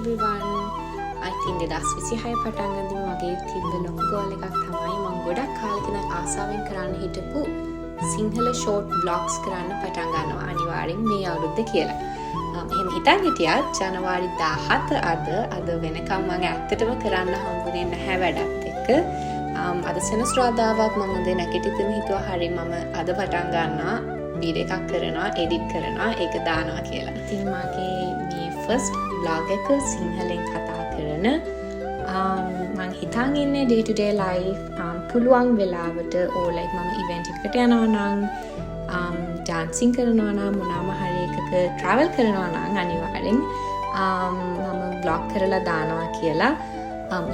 everyone. I think 2026 පටන් ගන්න මගේ තිබ්බ ලොකු goal එකක් තමයි මම ගොඩක් කාලෙක ඉඳන් ආසාවෙන් කරන්න හිටපු සිංහල short vlogs කරන්න පටන් ගන්නවා අනිවාර්යෙන් මේ අවුරුද්ද කියලා. එහෙම හිතන් හිටියත් ජනවාරි 17 අද වෙනකම් මම ඇත්තටම කරන්න හම්බුනේ නැහැ වැඩත් එක්ක. අද සෙනසුරාදාවත් මම දෙ නැගිටින්න හිතුවා හරි මම අද පටන් ගන්නවා වීඩියෝ එකක් කරනවා එඩිට් කරනවා ඒක දානවා කියලා. ඉතින් මගේ මේ first vlog එක සිංහලෙන් කතා කරන මම හිතන් ඉන්නේ day to day life පුළුවන් වෙලාවට or like මම event එකකට යනවා නම් dancing කරනවා නම් මොනවාම හරි එකක travel කරනවා නම් අනිවාර්යෙන් මම vlog කරලා දානවා කියලා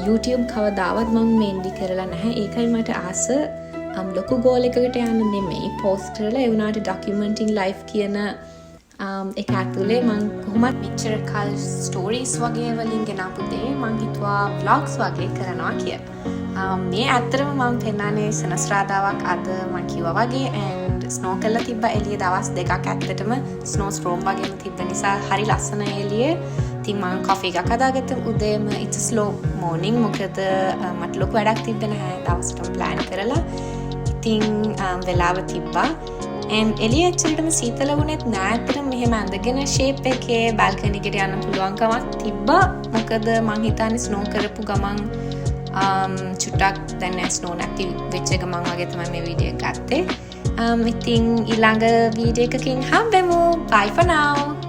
YouTube කවදාවත් මම mainly කරලා නැහැ. ඒකයි මට ආස ලොකු goal එකකට යන්න නෙමෙයි post කරලා ඒ වුණාට documenting life කියන ඒක ඇතුලේ මම කොහොමද picture කල් stories වගේ වලින් ගෙනාපු දේ මම හිතුවා vlogs වගේ කරනවා කියලා. මේ ඇත්තටම මම පෙන්නන්නේ සෙනසුරාදාවක් අද මම කිව්වා වගේ and snow කරලා තිබ්බ එළිය දවස් දෙකක් ඇත්තටම snow storm වගේම තිබ්බ නිසා හරි ලස්සන එළියේ. ඉතින් මම coffee එකක් හදාගත්ත උදේම it's a slow morning මොකද මට ලොකු වැඩක් තිබ්බේ නැහැ දවසට plan කරලා. ඉතින් වෙලාව තිබ්බා and එළිය ඇත්තටම සීතල වුණෙත් නෑ. ඇත්තටම මෙහෙම ඇඳගෙන shape එකේ balcony එකට යන්න පුළුවන්කමක් තිබ්බා. මොකද මං හිතන්නේ snow කරපු ගමන් චුට්ටක් දැන් snow නැති වෙච්ච ගමන් වගේ තමයි මේ වීඩියෝ එක ගත්තේ. ඉතින් ඊළඟ වීඩියෝ එකකින් හම්බෙමු. Bye for now.